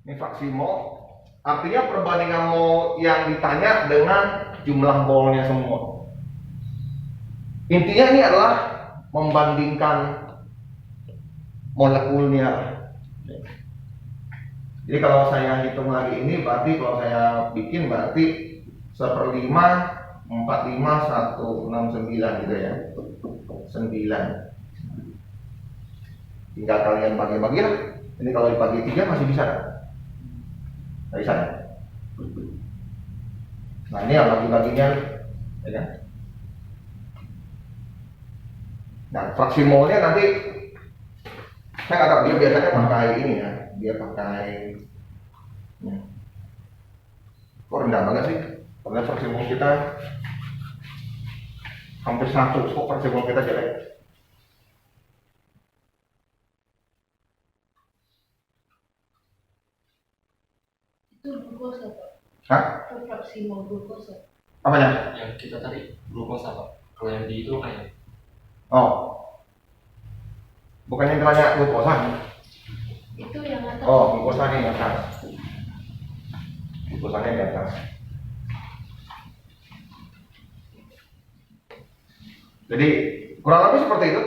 Ini fraksi mol, artinya perbandingan mol yang ditanya dengan jumlah molnya semua. Intinya ini adalah membandingkan molekulnya. Jadi kalau saya hitung lagi ini, berarti kalau saya bikin berarti 1/5, 45, 169 gitu ya. 9. Tinggal kalian bagi-bagi lah. Ini kalau dibagi 3 masih bisa kan? Nggak bisa ya? Nah ini yang bagi-baginya ya kan? Nah fraksi molnya nanti saya nggak tahu, dia biasanya pakai ini ya, dia pakai kok rendah banget sih? Karena fraksi mol kita hampir 100, kok fraksi mol kita jelek? Itu glukosa Pak. Hah? Fraksi mol glukosa. Apanya? Yang kita tadi glukosa Pak. Kalau yang di itu kayak Oh, bukannya ditanya glukosa? Itu yang atas. Oh, glukosanya di atas. Glukosanya di atas. Jadi kurang lebih seperti itu.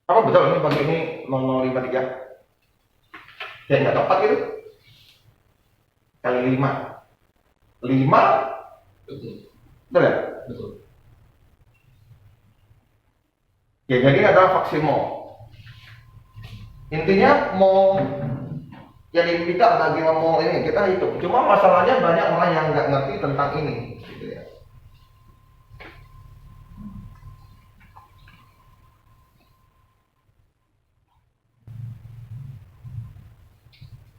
Apa betul ini bagi ini 0053? Ya nggak tepat gitu. Kali 5. 5? betul. Betul ya? Betul. Ya jadi ini adalah fraksi mol. Intinya mol yang diminta bagi mol ini kita hitung. Cuma masalahnya banyak orang yang nggak ngerti tentang ini. Gitu ya.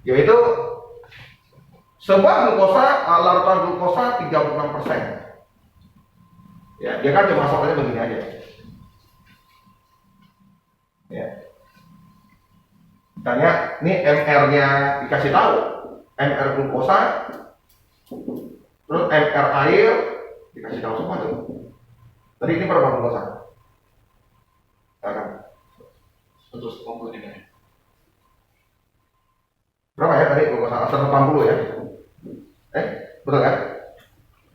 Yaitu sebuah glukosa, larutan glukosa 36%. Ya, dia kan cuma soalnya begini aja. Ya. Tanya, ini MR-nya dikasih tahu, MR glukosa, terus MR air dikasih tahu semua tuh. Tadi ini berapa glukosa? Terus komponen ya. Berapa ya tadi glukosa? 180 ya? Betul kan?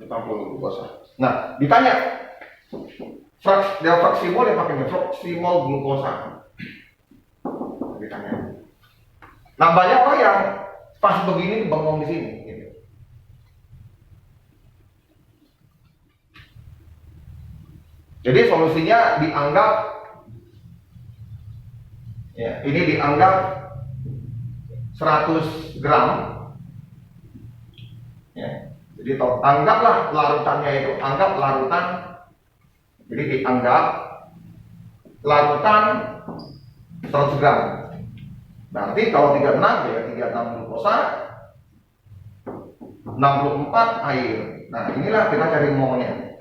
80 glukosa. Nah, ditanya fraksi mol yang pakainya fraksi mol glukosa. Ditanya. Nah, banyak orang yang pas begini bengong di sini. Gitu. Jadi solusinya dianggap, ya, ini dianggap 100 gram. Ya. Jadi anggaplah larutannya itu, anggap larutan. Jadi dianggap larutan 100 gram. Berarti kalau 36 ya 36 glukosa, 64 air. Nah inilah kita cari molnya.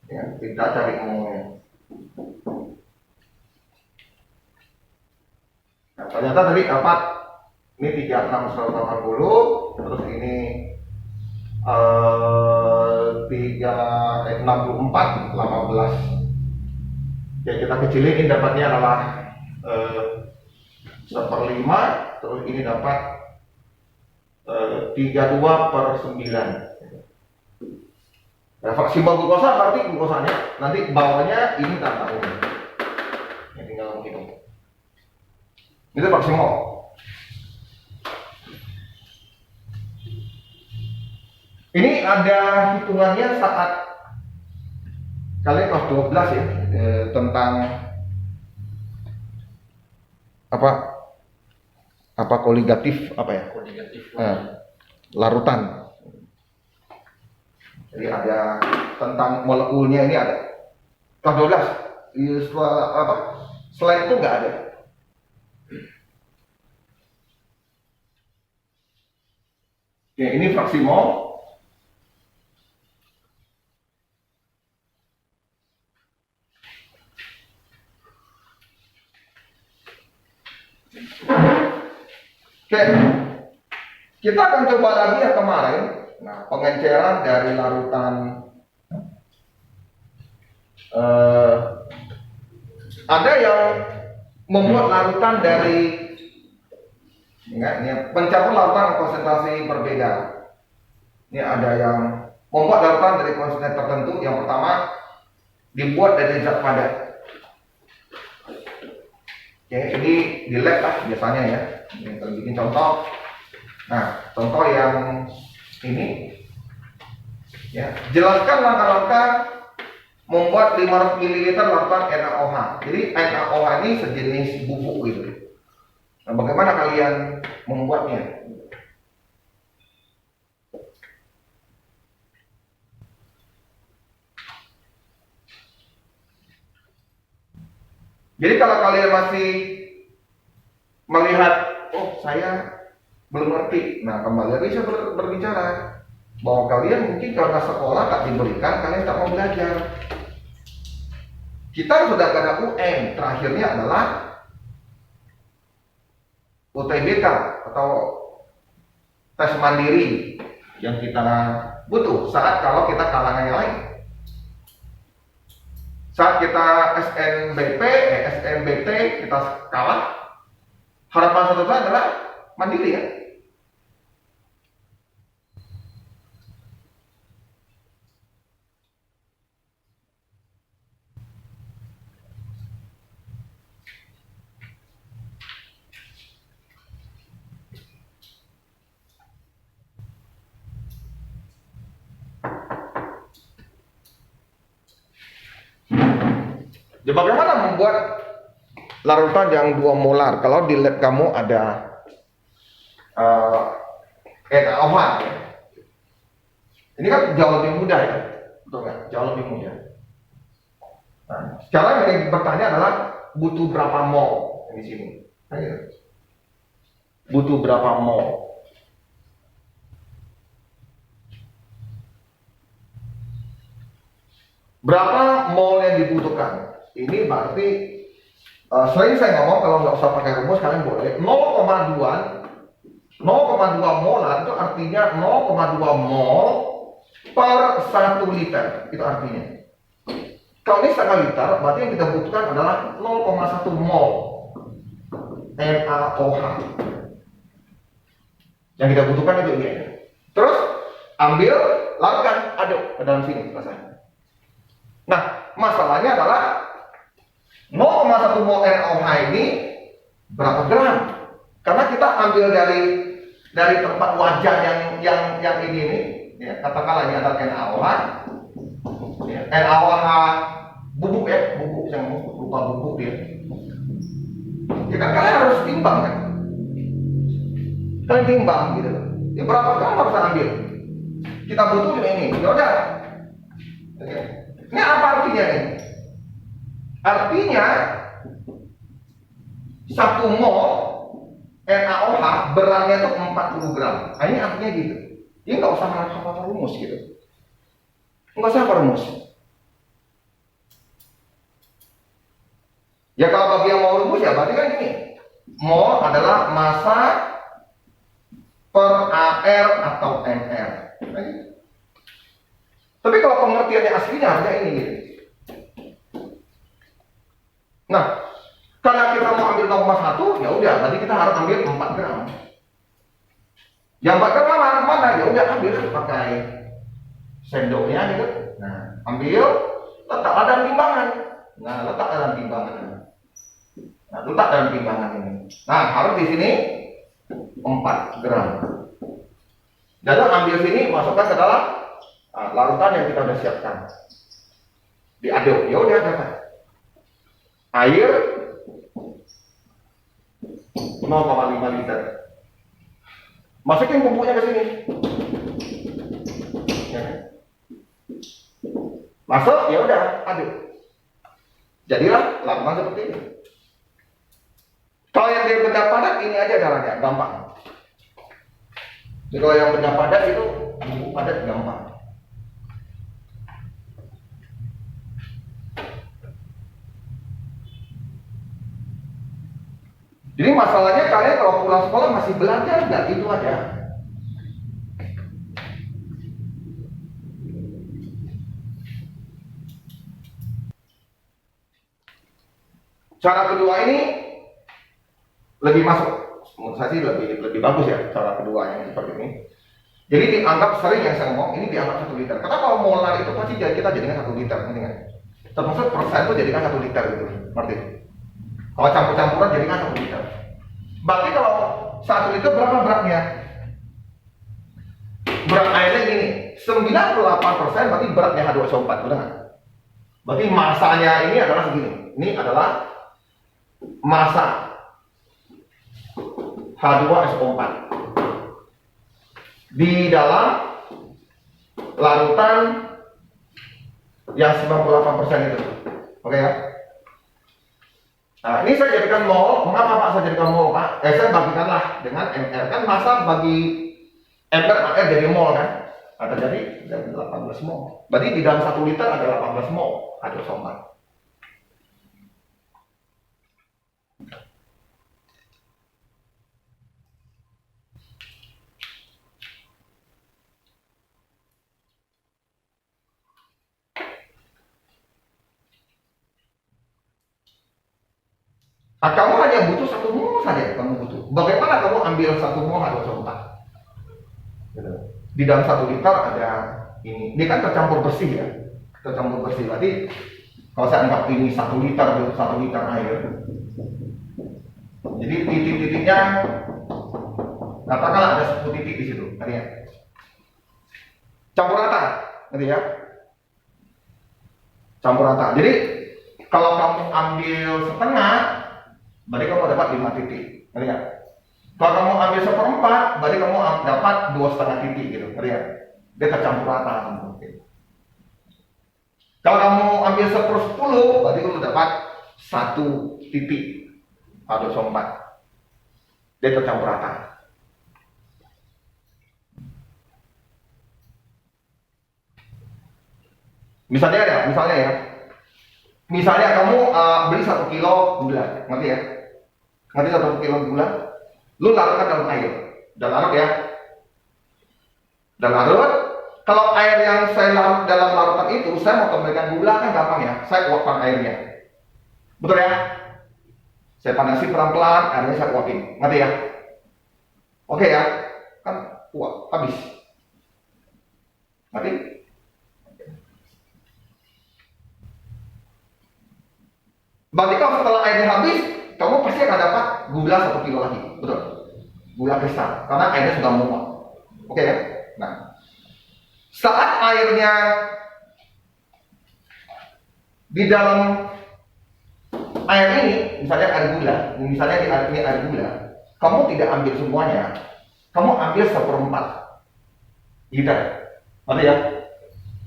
Ya, kita cari molnya. Nah, ternyata tadi dapat ini 36 180, terus ini 64 18. Ya kita kecilin, ini dapatnya adalah 1/5, terus ini dapat 32/9. Nah, fraksi mol glukosa berarti glukosanya nanti bawahnya ini tak tahu. Ya tinggal menghitung. Itu fraksi mol. Ini ada hitungannya saat kalian kelas 12 ya, tentang apa koligatif apa ya? Koligatif. Larutan. Jadi ada tentang molekulnya ini ada. Kelas 12. Selain itu nggak ada. Ya, ini fraksi mol. Oke, kita akan coba lagi yang kemarin. Nah, pengenceran dari larutan Ada yang membuat larutan dari pencampur larutan konsentrasi berbeda. Ini ada yang membuat larutan dari konsentrasi tertentu. Yang pertama dibuat dari zat padat. Oke, ini di lab lah biasanya ya. Ini kita bikin contoh. Nah, contoh yang ini, ya, jelaskan langkah-langkah membuat 500 ml larutan NaOH. Jadi NaOH ini sejenis bubuk gitu. Nah, bagaimana kalian membuatnya? Jadi kalau kalian masih melihat, oh saya belum ngerti, nah kembali lagi saya berbicara bahwa kalian mungkin karena sekolah tak diberikan, kalian tak mau belajar. Kita sudah ada UN, terakhirnya adalah UTBK atau tes mandiri yang kita butuh saat kalau kita kalangan yang lain. Saat kita SNBT kita kalah, harapan satu-satunya adalah mandiri ya. Jadi bagaimana membuat larutan yang 2 molar? Kalau di lab kamu ada NaOH ya. Ini kan jauh lebih mudah ya, betul nggak? Jauh lebih mudah. Nah, sekarang yang bertanya adalah butuh berapa mol di sini? Ayo. Butuh berapa mol? Berapa mol yang dibutuhkan? Ini berarti sering saya ngomong kalau nggak usah pakai rumus kalian boleh 0,2 molar itu artinya 0,2 mol per 1 liter, itu artinya. Kalau ini 1 liter, berarti yang kita butuhkan adalah 0,1 mol NaOH. Yang kita butuhkan itu ini. Terus ambil, larutkan, aduk ke dalam sini rasanya. Nah, masalahnya adalah 0,1 mol NaOH ini berapa gram? Karena kita ambil dari tempat wajar yang ini nih, ya, katakanlah ini adalah NaOH, ya, NaOH bubuk ya, bubuk yang berupa bubuk dia. Ya kan kalian harus timbang kan? Kalian timbang gitu. Ya berapa gram harus ambil? Kita butuh juga ini. Ya udah. Oke. Ini apa artinya nih? Artinya 1 mol NaOH beratnya itu 40 gram. Nah, ini artinya gitu. Ini nggak usah hafal rumus gitu. Nggak usah hafal rumus. Ya kalau bagi yang mau rumus ya berarti kan gini. Mol adalah massa per AR atau MR. Nah, gitu. Tapi kalau pengertiannya aslinya harusnya ini gitu. Nah, karena kita mau ambil 0,1, ya udah, berarti kita harus ambil 4 gram. Yang 4 gram mana? Ya udah ambil pakai sendoknya gitu. Nah, ambil, letaklah dalam timbangan. Nah, letak dalam timbangan. Nah, letak dalam timbangan ini. Nah, harus di sini 4 gram. Jadi ambil sini, masukkan ke dalam larutan yang kita sudah siapkan. Diaduk, ya udah dapat. Air 0,5 liter. Masukin bubuknya ke sini. Ya. Masuk, ya udah, aduk. Jadilah larutan seperti ini. Kalau yang dia benda padat ini aja caranya, gampang. Jadi kalau yang benda padat itu bubuk padat gampang. Jadi masalahnya kalian kalau pulang sekolah masih belajar nggak? Itu aja. Cara kedua ini lebih masuk, menurut saya sih lebih bagus ya cara kedua yang seperti ini. Jadi dianggap sering yang saya ngomong ini dianggap 1 liter. Karena kalau molar itu pasti kita jadikan 1 liter, ngerti nggak? Termasuk persen itu jadikan 1 liter gitu, ngerti? Kalau campur-campuran jadikan 1 liter. Berarti kalau 1 liter berapa beratnya? Berat airnya gini, 98% berarti beratnya H2SO4, benar nggak? Berarti masanya ini adalah segini. Ini adalah massa H2SO4 di dalam larutan yang 98% itu. Oke ya? Nah, ini saya jadikan mol. Mengapa Pak saya jadikan mol, Pak? Saya bagikanlah dengan ml. Kan massa bagi ml air jadi mol kan? Nah, terjadi 18 mol. Berarti di dalam 1 liter ada 18 mol H2SO4. Nah, kamu hanya butuh 1 mol saja, kamu butuh. Bagaimana kamu ambil 1 mol H2SO4? Gitu. Di dalam 1 liter ada ini kan tercampur bersih ya, tercampur bersih. Berarti kalau saya anggap ini 1 liter air, jadi titik-titiknya, katakanlah ada 10 titik di situ, artinya campur rata, ngerti ya? Campur rata. Jadi kalau kamu ambil setengah, berarti kamu dapat 5 titik, ngerti ya? Kalau kamu ambil 1/4, berarti kamu dapat 2,5 titik gitu, ngerti ya? Dia tercampur rata semua. Kalau kamu ambil 1/10, berarti kamu dapat 1 titik H2SO4. Dia tercampur rata. Misalnya kamu beli 1 kilo gula, ngerti ya? Ngerti 1 kilo gula? Lu larutkan dalam air, dan larut ya. Dan larut. Kalau air yang saya larut dalam larutan itu, saya mau kembalikan gula kan gampang ya. Saya uapkan airnya, betul ya? Saya panasi pelan-pelan, airnya saya uapin, ngerti ya? Oke ya, kan uap habis, ngerti? Berarti kalau setelah airnya habis, kamu pasti akan dapat gula 1 kilo lagi, betul? Gula kristal, karena airnya sudah menguap. Oke ya? Nah, saat airnya di dalam air ini, misalnya air gula, ini air gula, kamu tidak ambil semuanya, kamu ambil 1/4 liter, ngerti ya?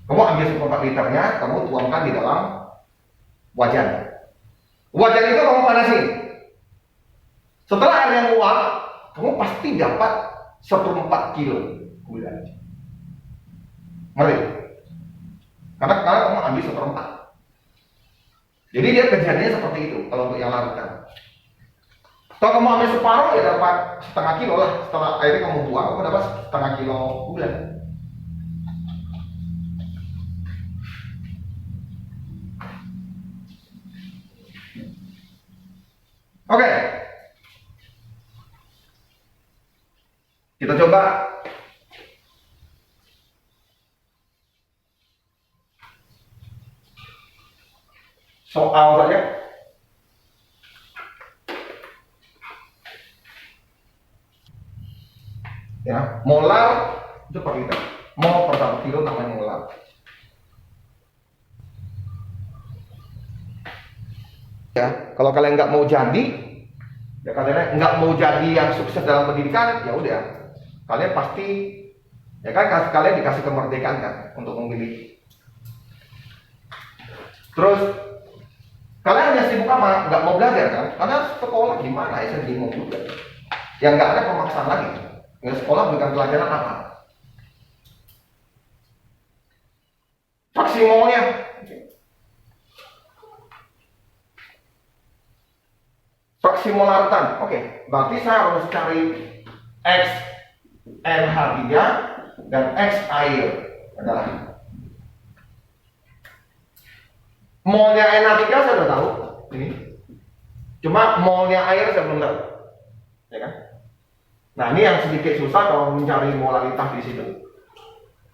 Kamu ambil 1/4 liternya, kamu tuangkan di dalam wajan. Wajan itu kamu panasin. Setelah airnya menguap, kamu pasti dapat 1/4 kilo gula. Ngerti? Karena kamu ambil 1/4. Jadi dia kejadiannya seperti itu kalau untuk yang larutan. Kalau kamu ambil separuh ya dapat setengah kilo lah. Setelah airnya kamu buang, kamu dapat setengah kilo gula. Oke. Kita coba soal saja. Ya, molar itu per liter. Mol per 1 kilo namanya molar. Ya, kalau kalian nggak mau jadi, ya kalian nggak mau jadi yang sukses dalam pendidikan, ya udah, kalian pasti, ya kan kalian dikasih kemerdekaan kan untuk memilih. Terus kalian hanya sibuk apa? Nggak mau belajar kan? Karena sekolah gimana ya, saya bingung juga. Yang nggak ada pemaksaan lagi. Ya sekolah bukan pelajaran apa? Maksimumnya. Fraksi molaratan, oke. Berarti saya harus cari X NH3 dan X air adalah molnya NH3 saya sudah tahu ini Cuma molnya air saya belum tahu. Ya kan? Nah, ini yang sedikit susah kalau mencari molalitas di situ.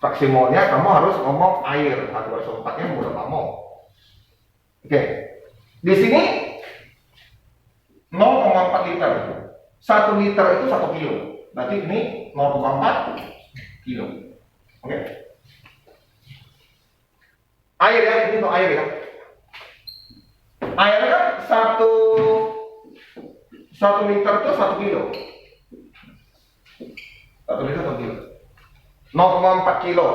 Fraksi molnya kamu harus ngomong air 1/4-nya berapa mol. Oke. Di sini 0,4 liter. 1 liter itu 1 kilo. Berarti ini 0,4 kilo. Oke. Air ya, ini untuk air ya. Air kan 1 liter itu 1 kilo. 1 liter 1 kilo. 0,4 kilo.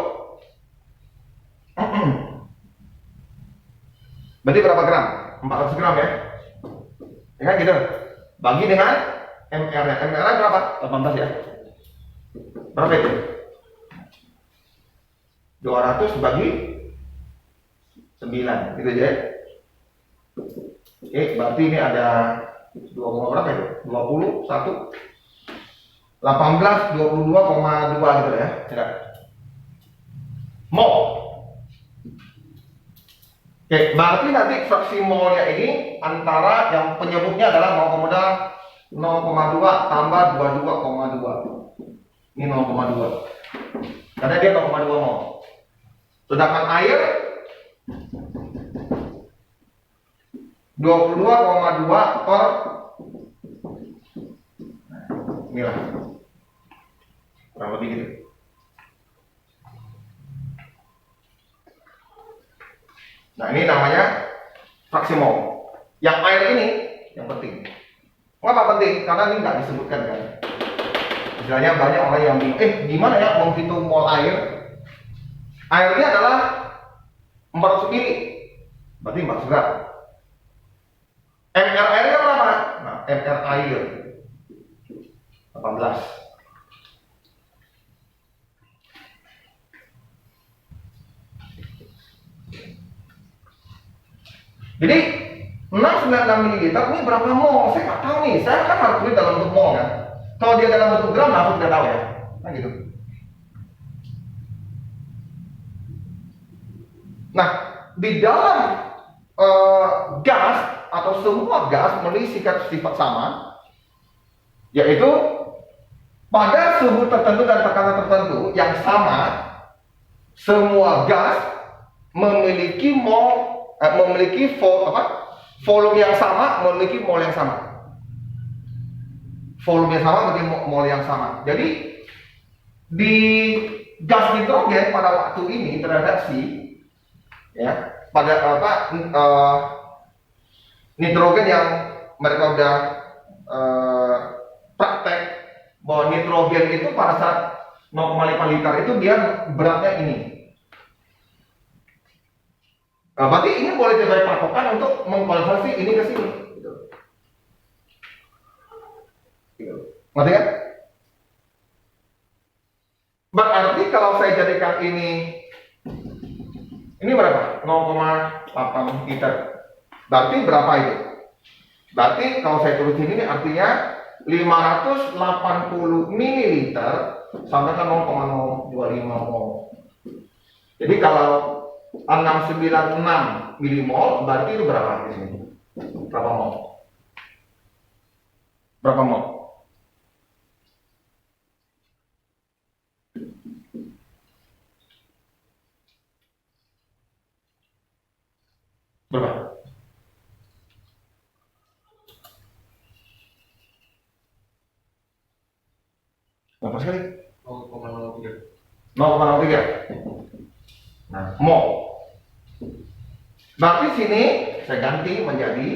Berarti berapa gram? 400 gram ya? Ya kan gitu. Bagi dengan MR-nya. MR-nya berapa? 18 ya? Berapa itu? 200 bagi 9. Gitu aja ya? Oke, berarti ini ada 20 berapa itu? 20, 1 18, 22,2 gitu ya? Tidak. Mol. Oke, berarti nanti fraksi molnya ini antara yang penyebutnya adalah 0,2 tambah 22,2. Ini 0,2. Karena dia 0,2 mol. Sedangkan air 22,2 per inilah. Kurang lebih gitu. Nah, ini namanya fraksi mol. Yang air ini yang penting. Kenapa penting? Karena ini nggak disebutkan kan. Misalnya banyak orang yang bilang, gimana ya menghitung mol air? Airnya adalah 400 ml. Berarti 400 gram. MR airnya berapa? Nah, MR air 18. Jadi 696 ml ini berapa mol? Saya nggak tahu nih. Saya kan harus tulis dalam bentuk mol kan. Kalau dia dalam bentuk gram, langsung udah tahu ya. Nah gitu. Nah, di dalam gas atau semua gas memiliki sifat sama, yaitu pada suhu tertentu dan tekanan tertentu yang sama, semua gas memiliki volume yang sama, memiliki mol yang sama. Volume yang sama berarti mol yang sama. Jadi di gas nitrogen pada waktu ini terreaksi ya pada nitrogen yang mereka udah praktek bahwa nitrogen itu pada saat 0,5 liter itu dia beratnya ini. Nah, berarti ini boleh jadi patokan untuk mengkonversi ini ke sini. Ngerti kan? Berarti kalau saya jadikan ini berapa? 0,8 liter. Berarti berapa itu? Berarti kalau saya tulisin ini artinya 580 ml sampai ke 0,025 mol. Jadi kalau 696 milimol berarti itu berapa di sini? Berapa mol? Berapa mol? Berapa? Berapa sekali? 0,03. 0,03. Nah, mol. Berarti sini saya ganti menjadi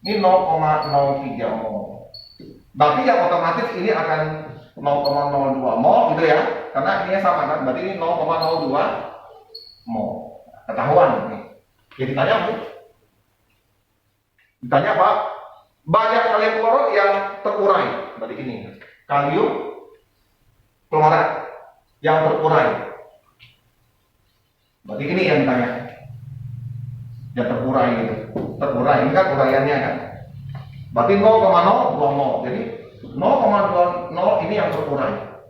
ini 0,03 mol. Berarti yang otomatis ini akan 0,02 mol gitu ya. Karena ini sama kan, berarti ini 0,02 mol. Ketahuan nih. Jadi ditanya apa? Ditanya apa? Banyak kalium klorot yang terurai. Berarti ini kalium klorat yang terurai. Berarti ini yang ditanya. Yang terurai gitu. Terurai ini kan uraiannya kan. Berarti 0,02 mol. Jadi 0,20 ini yang terurai.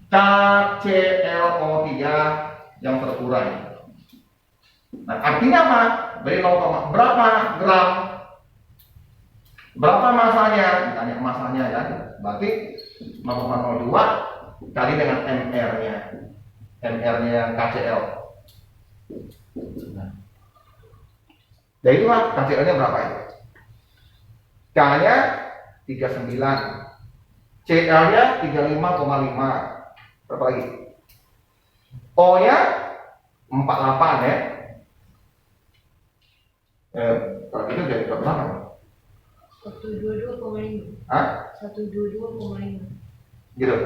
KClO3 yang terurai. Nah, artinya apa? Dari 0, berapa gram Berapa masanya? Ditanya masanya ya. Berarti 0,02 kali dengan MR-nya. MR-nya yang KCL. Nah. Jadi itulah KCL-nya berapa ya? K-nya 39. CL-nya 35,5. Berapa lagi? O-nya 48 ya. Kalau gitu jadi berapa? 122,5. Hah? 122,5. Gitu.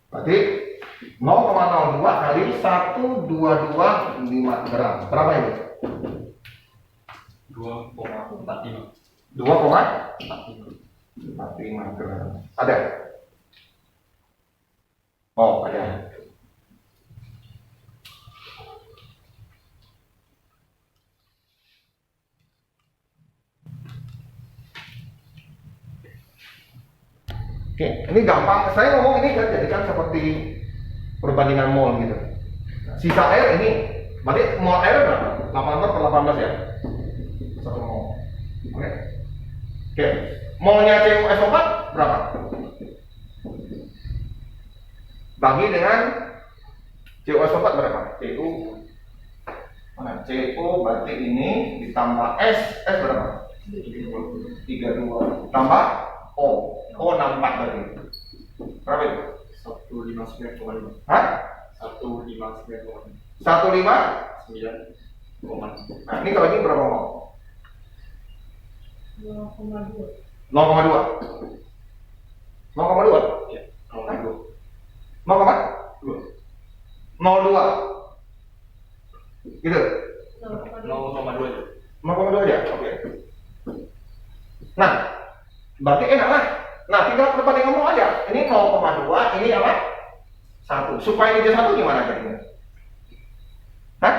Berarti 0,02 kali 122,5 gram. Berapa ini? 2,45. 2,45 gram. Ada? Oh, ada. Oke, ini gampang. Saya ngomong ini kan jadikan seperti perbandingan mol gitu. Sisa air ini, berarti mol air berapa? 18 per 18 ya? Satu mol. Oke. Oke. Molnya CuS4 berapa? Bagi dengan CuS4 berapa? Cu mana? Cu berarti ini ditambah S berapa? 32 tambah O 64 berarti. Berapa itu? 159,5. Hah? 159,5. 159. Nah, ini kalau ini berapa mol? 2,2. 0,2. 0,2. Ya, 0,2. 0,2. 02. Gitu. 0,2 aja. 0,2 aja. Oke. Nah, berarti enak lah. Nah, tinggal perbandingan mol aja. Ini 0,2, ini apa? 1. Supaya ini 1 gimana jadinya? Hah?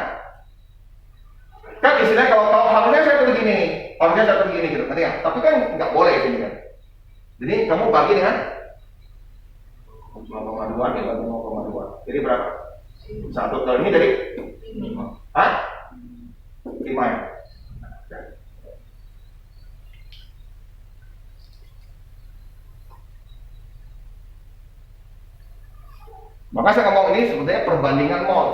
Kan istilahnya kalau harusnya saya tulis gini nih. Harusnya saya tulis gini gitu. Nanti ya. Tapi kan nggak boleh ini kan. Jadi kamu bagi dengan 0,2 dibagi 0,2. Jadi berapa? 1. Kalau ini jadi 5. hah? 5 ya? Maka saya ngomong ini sebenarnya perbandingan mol.